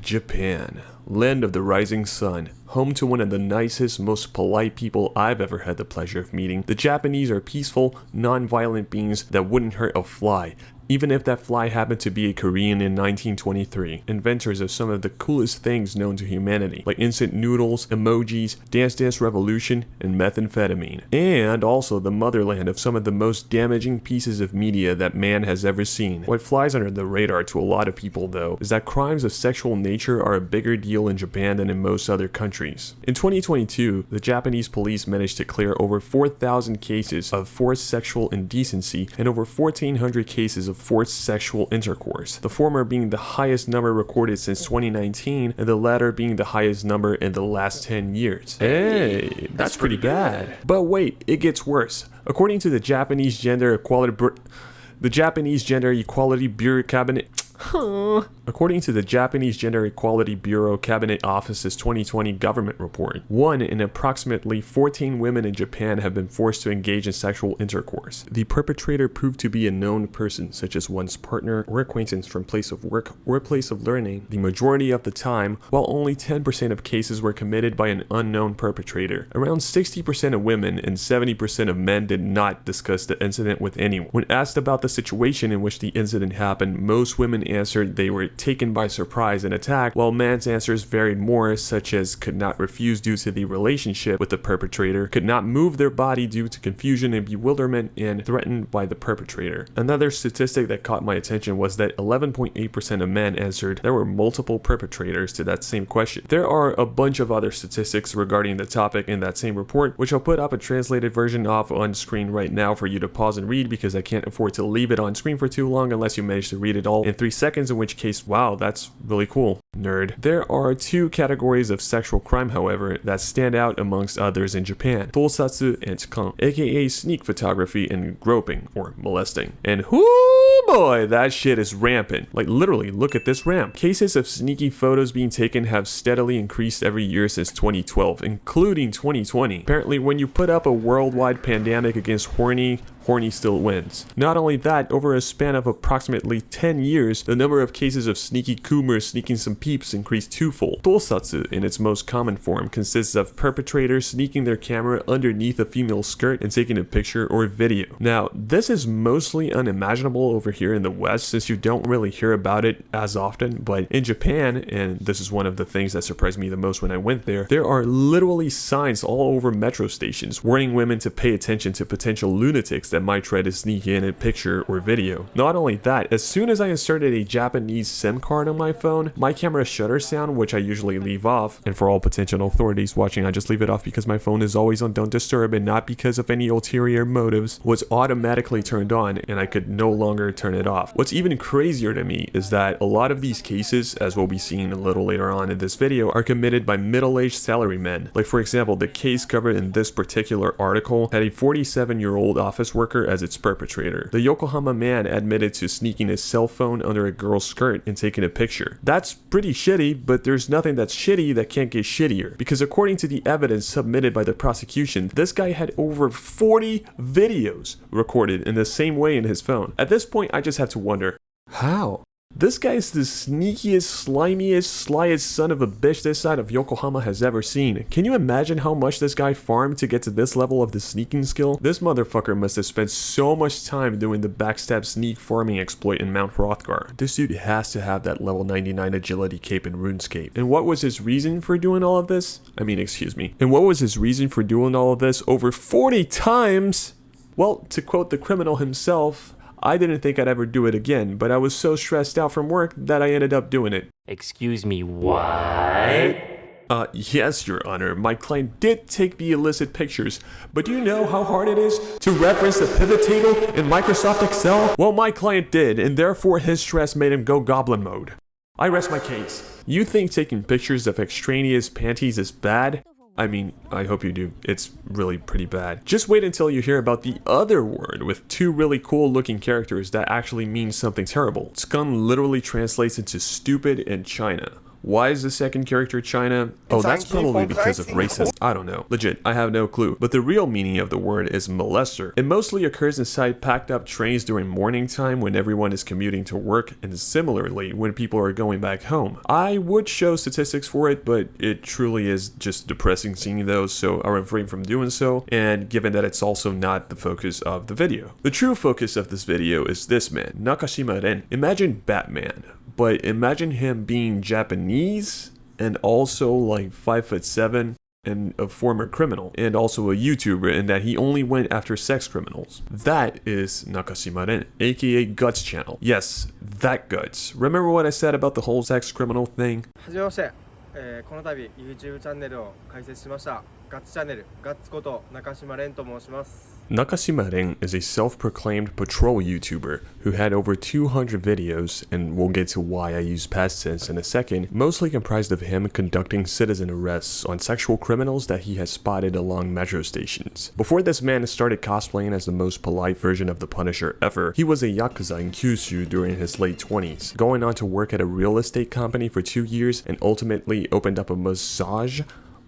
Japan. Land of the rising sun. Home to one of the nicest, most polite people I've ever had the pleasure of meeting. The Japanese are peaceful, non-violent beings that wouldn't hurt a fly, even if that fly happened to be a Korean in 1923. Inventors of some of the coolest things known to humanity, like instant noodles, emojis, Dance Dance Revolution, and methamphetamine. And also the motherland of some of the most damaging pieces of media that man has ever seen. What flies under the radar to a lot of people though, is that crimes of sexual nature are a bigger deal in Japan than in most other countries. In 2022, the Japanese police managed to clear over 4,000 cases of forced sexual indecency and over 1,400 cases of forced sexual intercourse, the former being the highest number recorded since 2019 and the latter being the highest number in the last 10 years. Hey, that's pretty bad. But wait, it gets worse. According to the Japanese Gender Equality Bureau Cabinet According to the Japanese Gender Equality Bureau Cabinet Office's 2020 government report, 1 in approximately 14 women in Japan have been forced to engage in sexual intercourse. The perpetrator proved to be a known person, such as one's partner or acquaintance from place of work or place of learning, the majority of the time, while only 10% of cases were committed by an unknown perpetrator. Around 60% of women and 70% of men did not discuss the incident with anyone. When asked about the situation in which the incident happened, most women answered they were taken by surprise and attacked, while men's answers varied more, such as could not refuse due to the relationship with the perpetrator, could not move their body due to confusion and bewilderment, and threatened by the perpetrator. Another statistic that caught my attention was that 11.8% of men answered there were multiple perpetrators to that same question. There are a bunch of other statistics regarding the topic in that same report, which I'll put up a translated version of on screen right now for you to pause and read, because I can't afford to leave it on screen for too long unless you manage to read it all in 3 seconds, in which case, wow, that's really cool. Nerd. There are 2 categories of sexual crime, however, that stand out amongst others in Japan: tosatsu and tsukan, aka sneak photography and groping, or molesting. And whoo boy, that shit is rampant. Like literally, look at this ramp. Cases of sneaky photos being taken have steadily increased every year since 2012, including 2020. Apparently, when you put up a worldwide pandemic against horny still wins. Not only that, over a span of approximately 10 years, the number of cases of sneaky coomers sneaking some peeps increased twofold. Tosatsu, in its most common form, consists of perpetrators sneaking their camera underneath a female's skirt and taking a picture or video. Now, this is mostly unimaginable over here in the West, since you don't really hear about it as often, but in Japan, and this is one of the things that surprised me the most when I went there are literally signs all over metro stations warning women to pay attention to potential lunatics that might try to sneak in a picture or video. Not only that, as soon as I inserted a Japanese SIM card on my phone, my camera shutter sound, which I usually leave off, and for all potential authorities watching, I just leave it off because my phone is always on don't disturb and not because of any ulterior motives, was automatically turned on and I could no longer turn it off. What's even crazier to me is that a lot of these cases, as we'll be seeing a little later on in this video, are committed by middle-aged salarymen. Like for example, the case covered in this particular article had a 47-year-old office worker as its perpetrator. The Yokohama man admitted to sneaking his cell phone under a girl's skirt and taking a picture. That's pretty shitty, but there's nothing that's shitty that can't get shittier, because according to the evidence submitted by the prosecution, this guy had over 40 videos recorded in the same way in his phone. At this point, I just have to wonder, how? This guy's the sneakiest, slimiest, slyest son of a bitch this side of Yokohama has ever seen. Can you imagine how much this guy farmed to get to this level of the sneaking skill? This motherfucker must have spent so much time doing the backstab sneak farming exploit in Mount Hrothgar. This dude has to have that level 99 agility cape in RuneScape. And what was his reason for doing all of this? And what was his reason for doing all of this over 40 times? Well, to quote the criminal himself, I didn't think I'd ever do it again, but I was so stressed out from work that I ended up doing it. Excuse me, what? Yes, Your Honor, my client did take the illicit pictures, but do you know how hard it is to reference the pivot table in Microsoft Excel? Well, my client did, and therefore his stress made him go goblin mode. I rest my case. You think taking pictures of extraneous panties is bad? I hope you do. It's really pretty bad. Just wait until you hear about the other word with 2 really cool looking characters that actually means something terrible. Tsukan literally translates into stupid in China. Why is the second character China? Oh, that's probably because of racism. I don't know. Legit, I have no clue. But the real meaning of the word is molester. It mostly occurs inside packed up trains during morning time when everyone is commuting to work, and similarly when people are going back home. I would show statistics for it, but it truly is just depressing seeing those, so I refrain from doing so, and given that it's also not the focus of the video. The true focus of this video is this man, Nakashima Ren. Imagine Batman, but imagine him being Japanese and also like 5'7" and a former criminal, and also a YouTuber in that he only went after sex criminals. That is Nakashima Ren, aka Guts channel. Yes, that Guts. Remember what I said about the whole sex criminal thing? はじめまして、この度 YouTube チャンネルを開設しましたガッツチャンネルガッツこと中島蓮と申します。 Nakashima Ren is a self-proclaimed patrol YouTuber who had over 200 videos, and we'll get to why I use past tense in a second, mostly comprised of him conducting citizen arrests on sexual criminals that he has spotted along metro stations. Before this man started cosplaying as the most polite version of the Punisher ever, he was a Yakuza in Kyushu during his late 20s, going on to work at a real estate company for 2 years and ultimately opened up a massage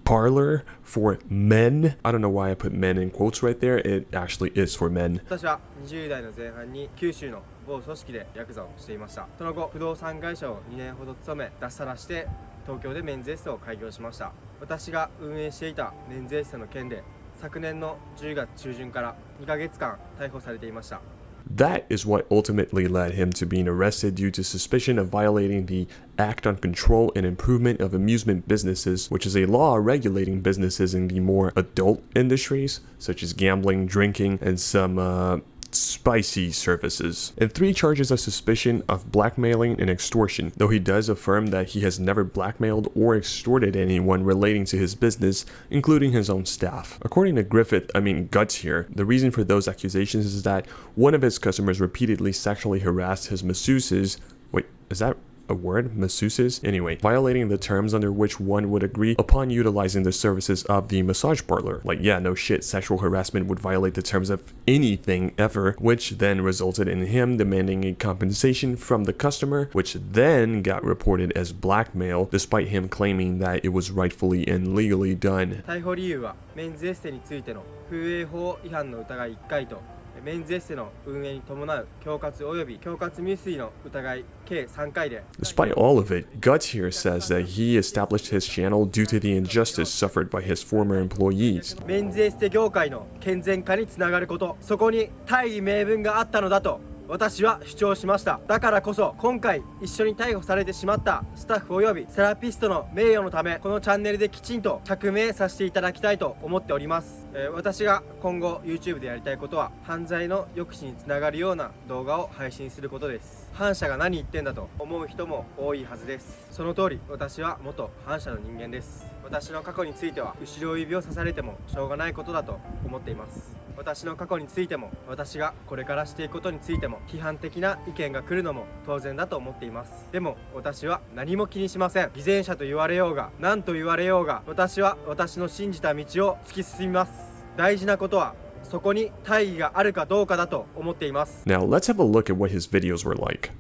parlor for men. I don't know why I put men in quotes right there. It actually is for men. 私は20代の前半に九州の某組織でヤクザをしていました。その後不動産会社を2年ほど勤め脱サラして東京でメンズエステを開業しました。私が運営していたメンズエステの件で昨年の10月中旬から2ヶ月間逮捕されていました。 That is what ultimately led him to being arrested due to suspicion of violating the Act on Control and Improvement of Amusement Businesses, which is a law regulating businesses in the more adult industries, such as gambling, drinking, and some spicy services, and 3 charges of suspicion of blackmailing and extortion, though he does affirm that he has never blackmailed or extorted anyone relating to his business, including his own staff. According to Guts here, the reason for those accusations is that one of his customers repeatedly sexually harassed his masseuses. Wait, is that a word? Masseuses? Anyway, violating the terms under which one would agree upon utilizing the services of the massage parlor. Like, yeah, no shit, sexual harassment would violate the terms of anything ever, which then resulted in him demanding a compensation from the customer, which then got reported as blackmail, despite him claiming that it was rightfully and legally done. 逮捕理由はメンズエステについての風営法違反の疑い1回とメンズエステの運営に伴う恐喝及び恐喝未遂の疑い計3回で Despite all of it, Guts here says that he established his channel due to the injustice suffered by his former employees. メンズエステ業界の健全化につながること、そこに大義名分があったのだと私は主張しました。だからこそ今回一緒に逮捕されてしまったスタッフ及びセラピストの名誉のためこのチャンネルできちんと釈明させていただきたいと思っております。私が今後 YouTube でやりたいことは犯罪の抑止につながるような動画を配信することです。反社が何言ってんだと思う人も多いはずです。その通り私は元反社の人間です。私の過去については後ろ指を刺されてもしょうがないことだと思っています。私の過去についても私がこれからしていくことについても批判的な意見が来るのも当然だと思っています。でも私は何も気にしません。偽善者と言われようが何と言われようが私は私の信じた道を突き進みます。大事なことはそこに大義があるかどうかだと思っています。 Now let's have a look at what his videos were like.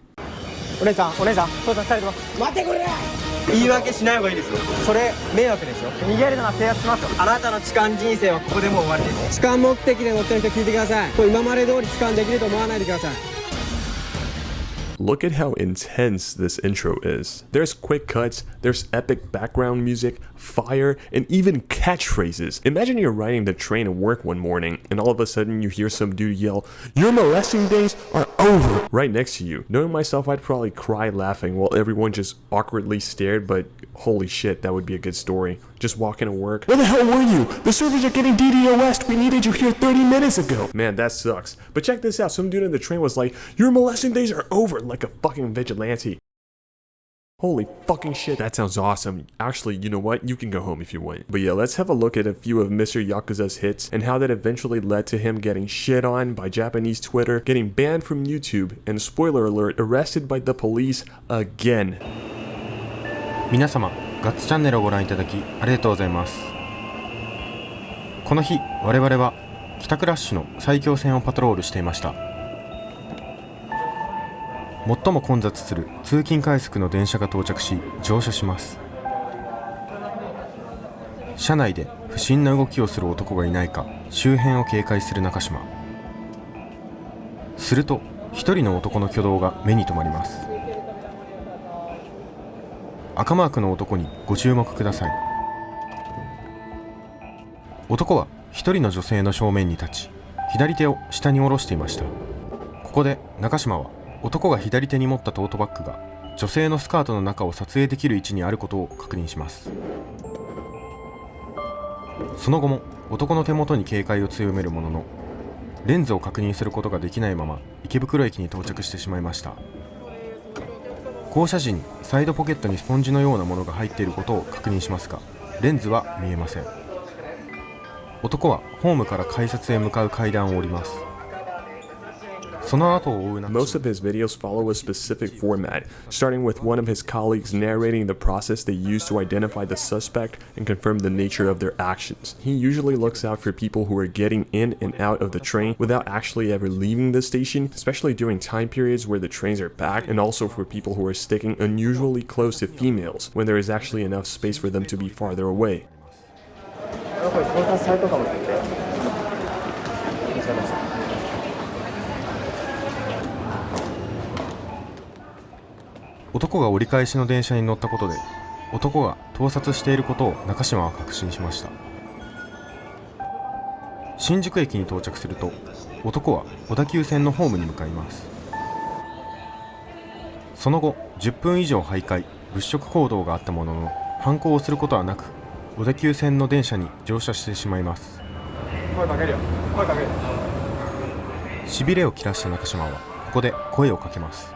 お姉さん盗撮されてます。待ってくれ。言い訳しない方がいいですよ。それ迷惑ですよ。逃げるのは制圧しますよ。あなたの痴漢人生はここでもう終わりです。痴漢目的で乗ってる人聞いてください。これ今まで通り痴漢できると思わないでください。 Look at how intense this intro is. There's quick cuts, there's epic background music, fire, and even catchphrases. Imagine you're riding the train to work one morning, and all of a sudden you hear some dude yell, "Your molesting days are over!" right next to you. Knowing myself, I'd probably cry laughing while everyone just awkwardly stared, but holy shit, that would be a good story. Just walking to work. Where the hell were you? The servers are getting DDoS'd. We needed you here 30 minutes ago. Man, that sucks. But check this out. Some dude in the train was like, "Your molesting days are over," like a fucking vigilante. Holy fucking shit, that sounds awesome. Actually, you know what? You can go home if you want. But yeah, let's have a look at a few of Mr. Yakuza's hits and how that eventually led to him getting shit on by Japanese Twitter, getting banned from YouTube, and spoiler alert, arrested by the police again. 皆様、ガッツチャンネルをご覧いただきありがとうございます。この日、我々は帰宅ラッシュの埼京線をパトロールしていました。最も混雑する通勤快速の電車が到着し乗車します。車内で不審な動きをする男がいないか周辺を警戒する中島。すると一人の男の挙動が目に留まります。赤マークの男にご注目ください。男は一人の女性の正面に立ち、左手を下に下ろしていました。ここで中島は男が左手に持ったトートバッグが女性のスカートの中を撮影できる位置にあることを確認します。その後も男の手元に警戒を強めるものの、レンズを確認することができないまま池袋駅に到着してしまいました。降車時にサイドポケットにスポンジのようなものが入っていることを確認しますが、レンズは見えません。男はホームから改札へ向かう階段を降ります。その後を追う中、 Most of his videos follow a specific format, starting with one of his colleagues narrating the process they use to identify the suspect and confirm the nature of their actions. He usually looks out for people who are getting in and out of the train without actually ever leaving the station, especially during time periods where the trains are packed, and also for people who are sticking unusually close to females when there is actually enough space for them to be farther away. これ盗撮されたかもって言っていらっしゃいました。男が折り返しの電車に乗ったことで男が盗撮していることを中島は確信しました。新宿駅に到着すると男は小田急線のホームに向かいます。その後10分以上徘徊物色行動があったものの犯行をすることはなく、小田急線の電車に乗車してしまいます。声かけるよ、声かける。しびれを切らした中島はここで声をかけます。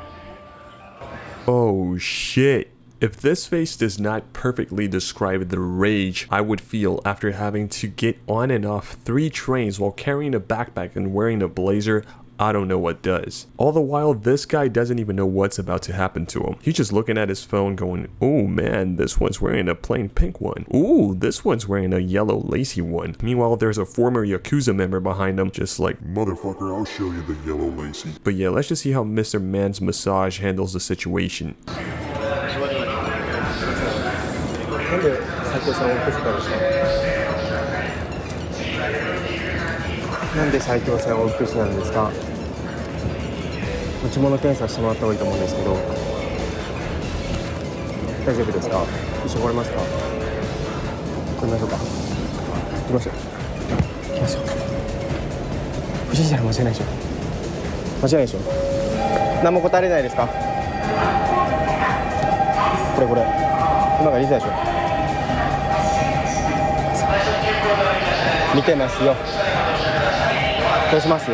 Oh shit. If this face does not perfectly describe the rage I would feel after having to get on and off 3 trains while carrying a backpack and wearing a blazer, I don't know what does. All the while, this guy doesn't even know what's about to happen to him. He's just looking at his phone going, oh man, this one's wearing a plain pink one. Ooh, this one's wearing a yellow lacy one. Meanwhile, there's a former Yakuza member behind him just like, motherfucker, I'll show you the yellow lacy. But yeah, let's just see how Mr. Man's massage handles the situation. なんで斉藤さんを起こしたんですか？なんで斉藤さんを起こしたんですか？持ち物検査してもらった方がいいと思うんですけど。大丈夫ですか？一緒に来れますか？来りましょうか。行きますよ。行きますよ。不審者は間違いないでしょ。間違いないでしょ。何も答えれないですか？これ今がリーダーでしょ。見てますよ。どうします？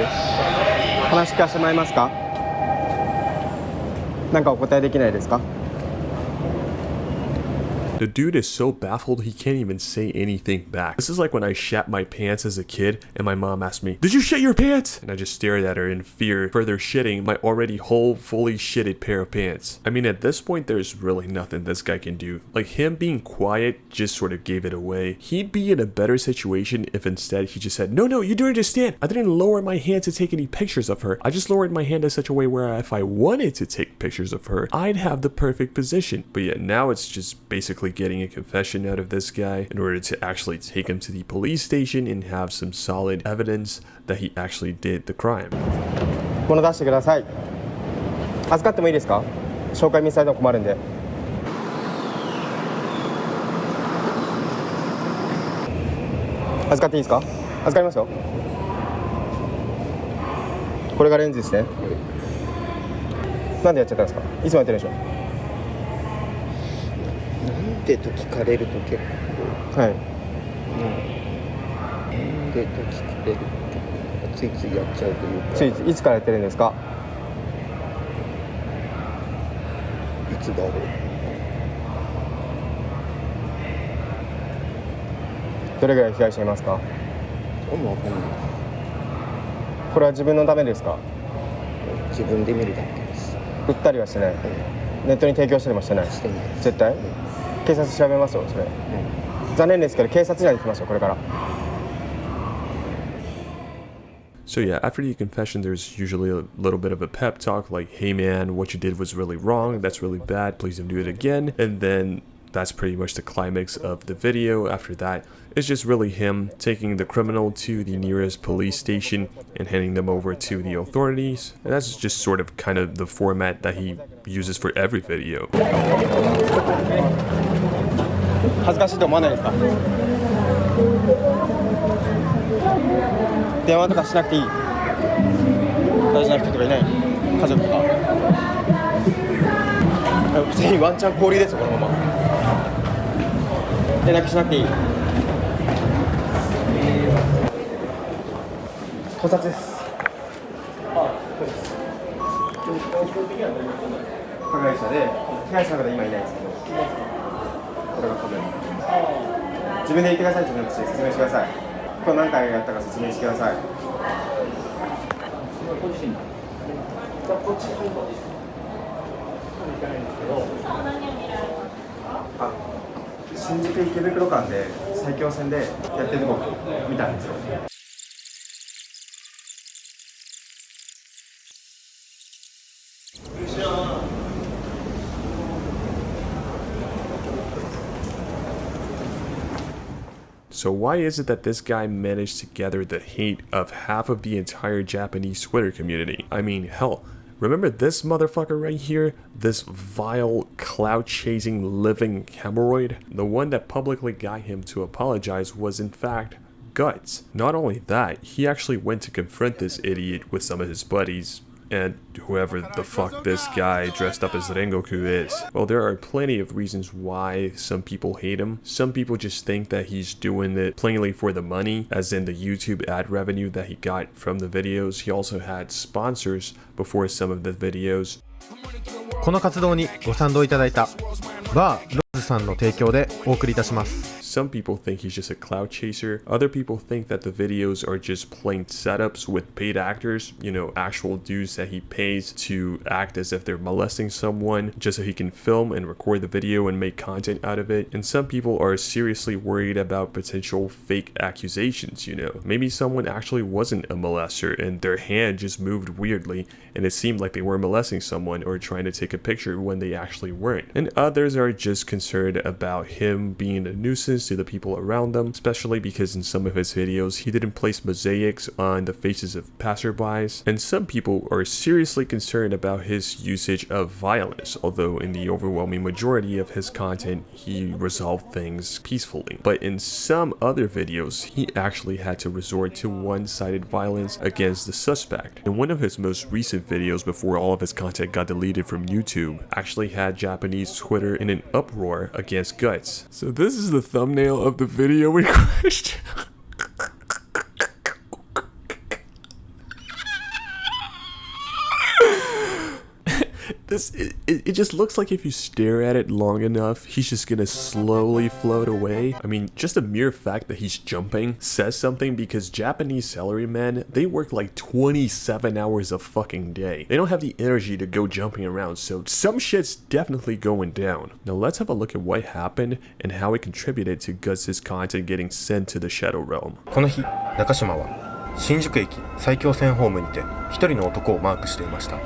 話聞かせてもらえますか？なんかお答えできないですか？ The dude is so baffled he can't even say anything back. This is like when I shat my pants as a kid and my mom asked me, "Did you shit your pants?" And I just stared at her in fear, further shitting my already whole, fully shitted pair of pants. I mean, at this point, there's really nothing this guy can do. Like, him being quiet just sort of gave it away. He'd be in a better situation if instead he just said, No, you don't understand. I didn't lower my hand to take any pictures of her. I just lowered my hand in such a way where if I wanted to take pictures of her, I'd have the perfect position. But yeah, now it's just basically getting a confession out of this guy in order to actually take him to the police station and have some solid evidence that he actually did the crime. 物出してください。預かってもいいですか？紹介見されても困るんで。預かっていいですか？預かりますよ。これがレンズですね。なんでやっちゃったんですか？いつもやってるでしょ。なんでと聞かれると結構、はい。なんでと聞かれるとついついやっちゃうというか。ついついいつからやってるんですか？いつだろう。どれぐらい被害者いますか？あんま分かんない。これは自分のためですか？自分で見るだけです。売ったりはしてない。ネットに提供したりもしてない。してない。絶対？警察調べますよ、それ。残念ですけど警察には行きますよ、これから。So yeah, after the confession, there's usually a little bit of a pep talk like, hey man, what you did was really wrong, that's really bad, please don't do it again. And then that's pretty much the climax of the video. After that, it's just really him taking the criminal to the nearest police station and handing them over to the authorities. And that's just sort of kind of the format that he uses for every video. 恥ずかしいと思わないですか？電話とかしなくていい？大事な人とかいない？家族とか？普通にワンチャン交流ですよ、このまま。連絡しなくていい？盗撮です。そうです。加害者で、被害者の方今いないですけど、これがカメラ。自分で言ってください、自分の口で説明してください。今日何回やったか説明してください。ご自身の。新宿池袋間で埼京線でやってるとこ見たんですよ。So why is it that this guy managed to gather the hate of half of the entire Japanese Twitter community? I mean, hell, remember this motherfucker right here? This vile, clout-chasing, living hemorrhoid? The one that publicly got him to apologize was in fact Guts. Not only that, he actually went to confront this idiot with some of his buddies, and whoever the fuck this guy dressed up as Rengoku is. Well, there are plenty of reasons why some people hate him. Some people just think that he's doing it plainly for the money, as in the YouTube ad revenue that he got from the videos. He also had sponsors before some of the videos. この活動にご賛同いただいたバーローズさんの提供でお送りいたします。 Some people think he's just a clout chaser. Other people think that the videos are just plain setups with paid actors, you know, actual dudes that he pays to act as if they're molesting someone just so he can film and record the video and make content out of it. And some people are seriously worried about potential fake accusations, you know. Maybe someone actually wasn't a molester and their hand just moved weirdly and it seemed like they were molesting someone or trying to take a picture when they actually weren't. And others are just concerned about him being a nuisance to the people around them, especially because in some of his videos he didn't place mosaics on the faces of passerbys. And some people are seriously concerned about his usage of violence, although in the overwhelming majority of his content he resolved things peacefully. But in some other videos he actually had to resort to one-sided violence against the suspect. And one of his most recent videos before all of his content got deleted from YouTube actually had Japanese Twitter in an uproar against Guts. So this is the thumbnail of the video in question. It just looks like if you stare at it long enough, he's just gonna slowly float away. I mean, just the mere fact that he's jumping says something, because Japanese salarymen, they work like 27 hours a fucking day. They don't have the energy to go jumping around, so some shit's definitely going down. Now let's have a look at what happened and how it contributed to Guts' content getting sent to the Shadow Realm. この日、中島は新宿駅埼京線ホームにて一人の男をマークしていました。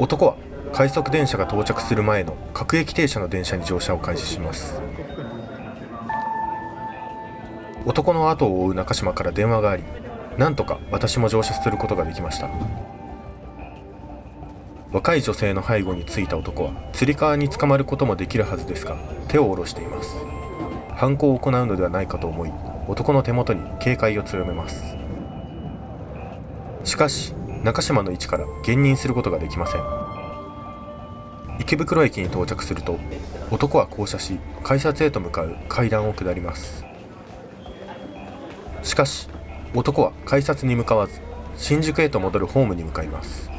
男は快速電車が到着する前の各駅停車の電車に乗車を開始します。男の後を追う中島から電話があり、なんとか私も乗車することができました。若い女性の背後についた男はつり革に捕まることもできるはずですが、手を下ろしています。犯行を行うのではないかと思い、男の手元に警戒を強めます。しかし中島の位置から現認することができません。池袋駅に到着すると、男は降車し改札へと向かう階段を下ります。しかし男は改札に向かわず新宿へと戻るホームに向かいます。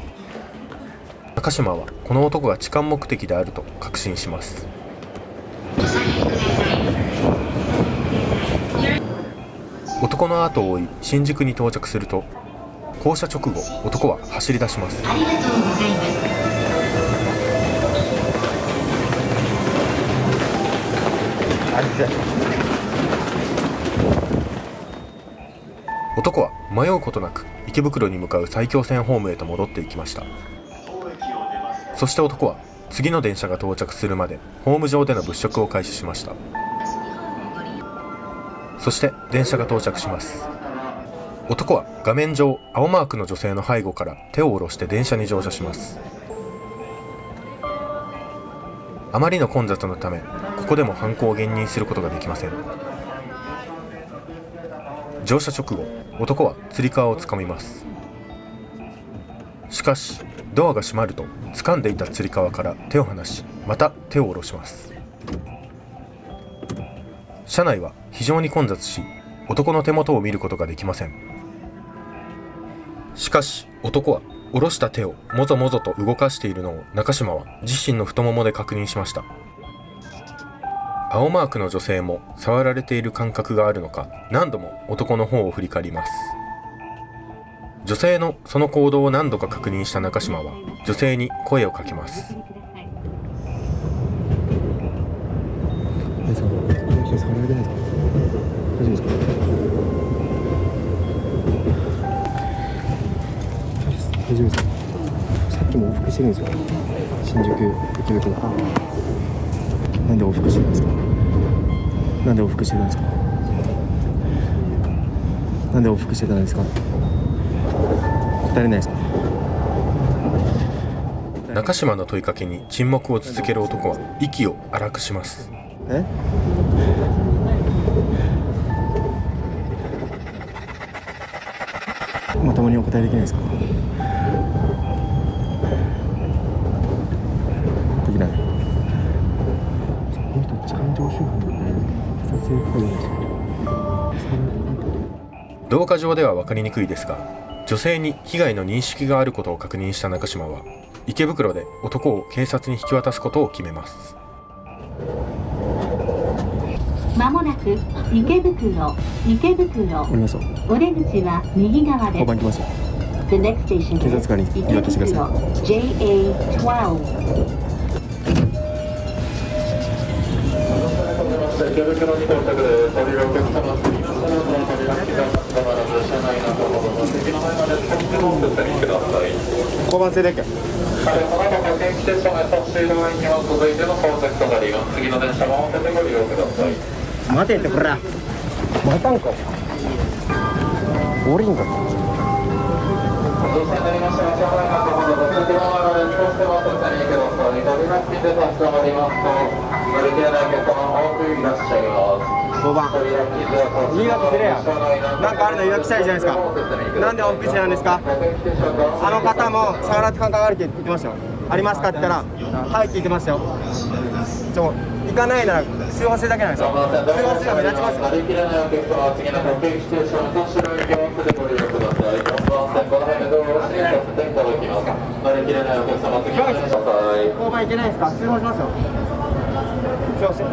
中島はこの男が痴漢目的であると確信します。男の後を追い新宿に到着すると、降車直後、男は走り出します。ありがとうございます。男は迷うことなく池袋に向かう埼京線ホームへと戻っていきました。そして男は次の電車が到着するまでホーム上での物色を開始しました。そして電車が到着します。男は画面上青マークの女性の背後から手を下ろして電車に乗車します。あまりの混雑のためここでも犯行を現認することができません。乗車直後、男はつり革をつかみます。しかしドアが閉まると掴んでいたつり革から手を離し、また手を下ろします。車内は非常に混雑し、男の手元を見ることができません。しかし男は下ろした手をもぞもぞと動かしているのを中島は自身の太ももで確認しました。青マークの女性も触られている感覚があるのか、何度も男の方を振り返ります。女性のその行動を何度か確認した中島は女性に声をかけます。触られてないですか？大丈夫ですか？大丈夫ですか？さっきも往復してるんですよ。新宿池袋。なんで往復してるんですか？なんで往復してるんですか？なんで往復してたんですか？答えれないですか？中島の問いかけに沈黙を続ける男は息を荒くします。え？まともにお答えできないですか？できない。この人痴漢常習犯なんで警察にかかるんですよ。動画上では分かりにくいですが、女性に被害の認識があることを確認した中島は池袋で男を警察に引き渡すことを決めます。まもなく池袋降りますよ。お出口は右側です。交番来ますよ。 The next station 警察官に言い渡してください。 JA12。池袋に到着です。降りるお客様、次の車の扉が刻まらず、車内の方の席の前まで少しでもお進みください。交番制だっけ？この後、各駅停車前、タクシーの前には続いての到着となります。次の電車も合わせてご利用ください。待てってこら。待たんか。降りんか。電車になりましたが、車内の方の座席の前まで少しでもお進みください。扉付近で立ち止まりますと、乗り切れないお客様多くいらっしゃいます。5番言い訳すれや。なんかあるの言い訳したいじゃないですか。なんで往復してなんですか。あの方も触られて感覚あるって言ってましたよ。ありますかって言ったらはいって言ってましたよ。行かないなら通報するだけなんですよ。通報すれば目立ちますよ。乗り切れないお客様は次の各駅停車の後ろに行わせてご利用ください。4番線この辺で道路を支援させていただきます。乗り切れないお客様、次の電車ください。交番行けないですか。通報しますよ。通報して。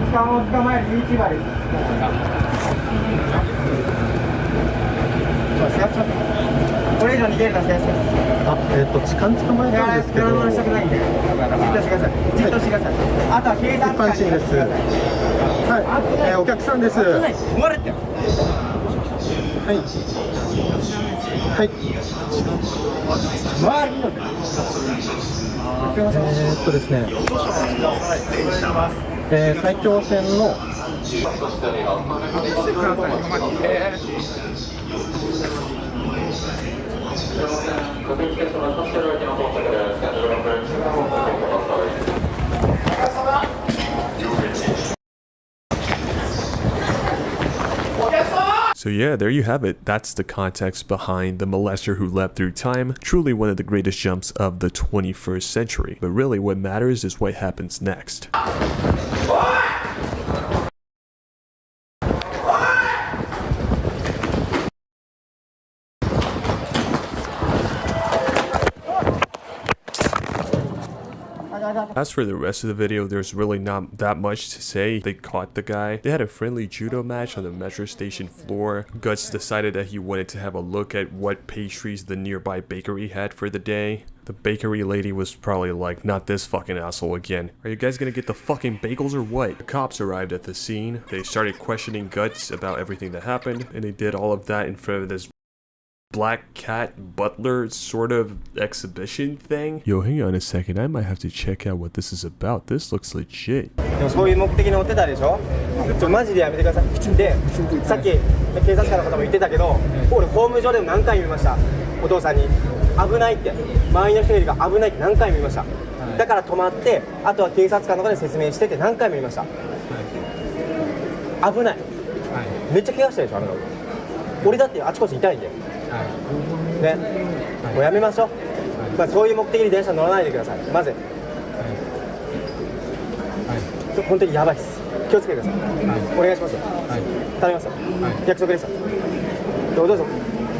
痴漢を捕まえる YouTuber です。これ以上逃げるなら制圧します。痴漢捕まえたんですけど。車したくないんで。じっとしてください。じっとしてください。あとは警察官一般人です。はい、お客さんです。はい。終われって。はい。周りのですね。埼京線の各駅停車の後ろ駅の到着です。16分1番をおかけください。So yeah, there you have it. That's the context behind The Molester Who Leapt Through Time. Truly one of the greatest jumps of the 21st century. But really what matters is what happens next. As for the rest of the video, there's really not that much to say. They caught the guy. They had a friendly judo match on the metro station floor. Guts decided that he wanted to have a look at what pastries the nearby bakery had for the day. The bakery lady was probably like, not this fucking asshole again. Are you guys gonna get the fucking bagels or what? The cops arrived at the scene. They started questioning Guts about everything that happened, and they did all of that in front of this black cat butler sort of exhibition thing. Yo, hang on a second. I might have to check out what this is about. This looks legit. でもそういう目的に追ってたでしょ。マジでやめてください。で、さっき警察官の方も言ってたけど、俺ホーム上でも何回も見ました。お父さんに危ないって、周りの人よりが危ないって何回も見ました。だから止まって、あとは警察官の方で説明してって何回も見ました。危ない。めっちゃ怪我してるでしょあの。俺だってあちこち痛いんで。ね、もうやめましょう。まあそういう目的に電車乗らないでください。まず。本当にやばいです。気をつけてください。お願いしますよ。頼みますよ。約束ですよ。どうぞ。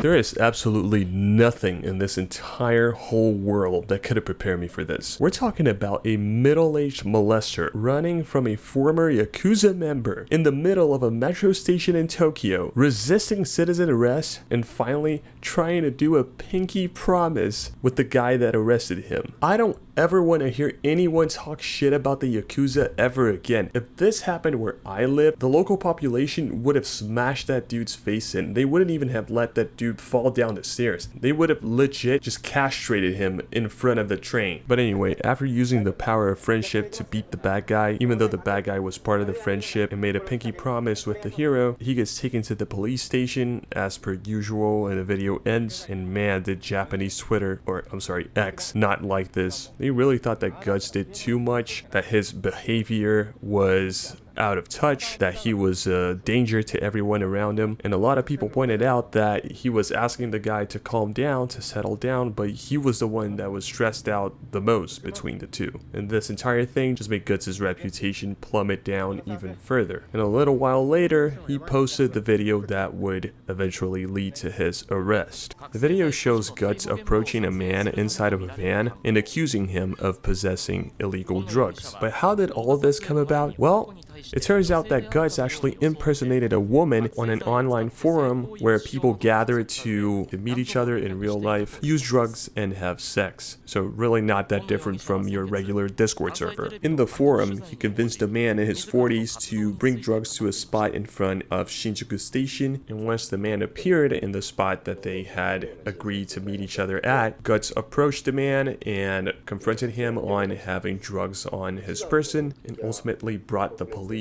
There is absolutely nothing in this entire whole world that could have prepared me for this. We're talking about a middle-aged molester running from a former Yakuza member in the middle of a metro station in Tokyo, resisting citizen arrest, and finally trying to do a pinky promise with the guy that arrested him. I don't ever want to hear anyone talk shit about the Yakuza ever again. If this happened where I live, the local population would have smashed that dude's face in. They wouldn't even have let that dude fall down the stairs. They would have legit just castrated him in front of the train. But anyway, after using the power of friendship to beat the bad guy, even though the bad guy was part of the friendship and made a pinky promise with the hero, he gets taken to the police station as per usual, and the video ends. And man, did Japanese Twitter, or I'm sorry, X, not like this. They really thought that Guts did too much, that his behavior was out of touch, that he was a danger to everyone around him. And a lot of people pointed out that he was asking the guy to calm down, to settle down, but he was the one that was stressed out the most between the two. And this entire thing just made Guts' reputation plummet down even further. And a little while later, he posted the video that would eventually lead to his arrest. The video shows Guts approaching a man inside of a van and accusing him of possessing illegal drugs. But how did all of this come about? Well, it turns out that Guts actually impersonated a woman on an online forum where people gather to meet each other in real life, use drugs, and have sex. So really not that different from your regular Discord server. In the forum, he convinced a man in his 40s to bring drugs to a spot in front of Shinjuku Station, and once the man appeared in the spot that they had agreed to meet each other at, Guts approached the man and confronted him on having drugs on his person, and ultimately brought the police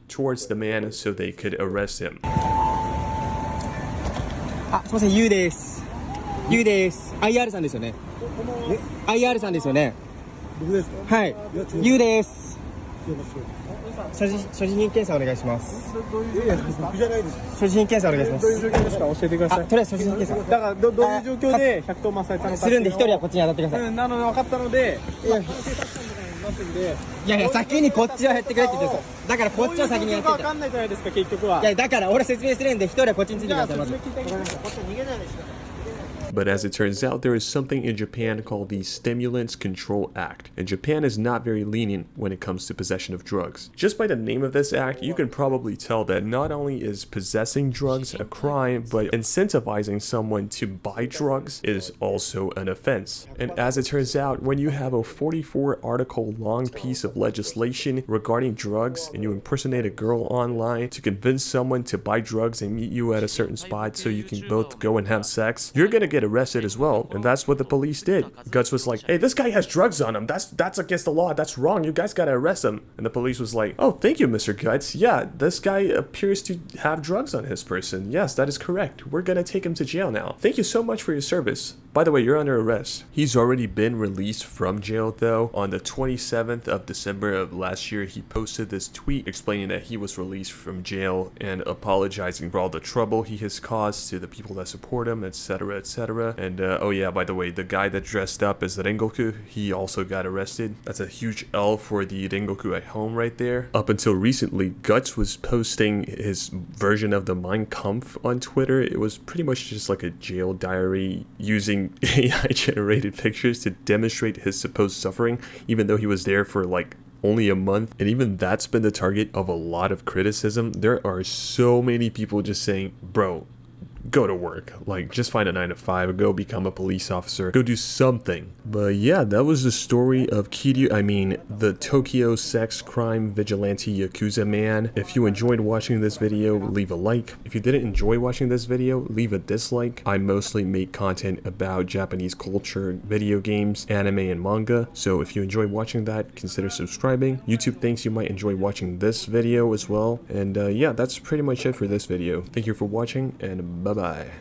towards the man so they could arrest him. あ、すみません、ゆうです。ゆうです。IR さんですよね。IR さんですよね。僕ですか。はい。ゆうです。所持品検査お願いします。どういうやつですか。僕じゃないです。所持品検査お願いします。どういう状況ですか。教えてください。とりあえず所持品検査。だからどういう状況で110番されたのか。するんで一人はこっちに当たってください。なので分かったので。いやいや、先にこっちはやってくれって言ってるんですよ。だからこっちは先にやってくれ。分かんないじゃないですか、結局は。いや、だから俺説明するんで、一人はこっちについてください。まず。こっち逃げないでしょ。But as it turns out, there is something in Japan called the Stimulants Control Act, and Japan is not very lenient when it comes to possession of drugs. Just by the name of this act, you can probably tell that not only is possessing drugs a crime, but incentivizing someone to buy drugs is also an offense. And as it turns out, when you have a 44-article long piece of legislation regarding drugs, and you impersonate a girl online to convince someone to buy drugs and meet you at a certain spot so you can both go and have sex, you're gonna get arrested as well, and that's what the police did. Guts was like, hey, this guy has drugs on him, that's against the law, that's wrong, you guys gotta arrest him. And the police was like, oh, thank you, Mr. Guts, yeah, this guy appears to have drugs on his person, yes, that is correct, we're gonna take him to jail now. Thank you so much for your service. By the way, you're under arrest. He's already been released from jail though. On the 27th of December of last year, he posted this tweet explaining that he was released from jail and apologizing for all the trouble he has caused to the people that support him, etc, etc. And oh yeah, by the way, the guy that dressed up as the Rengoku, he also got arrested. That's a huge L for the Rengoku at home right there. Up until recently, Guts was posting his version of the Mein Kampf on Twitter. It was pretty much just like a jail diary using AI generated pictures to demonstrate his supposed suffering, even though he was there for like only a month. And even that's been the target of a lot of criticism. There are so many people just saying, bro, go to work. Like, just find a 9 to 5, go become a police officer, go do something. But yeah, that was the story of the Tokyo sex crime vigilante Yakuza man. If you enjoyed watching this video, leave a like. If you didn't enjoy watching this video, leave a dislike. I mostly make content about Japanese culture, video games, anime, and manga. So if you enjoy watching that, consider subscribing. YouTube thinks you might enjoy watching this video as well. And yeah, that's pretty much it for this video. Thank you for watching, and bye bye.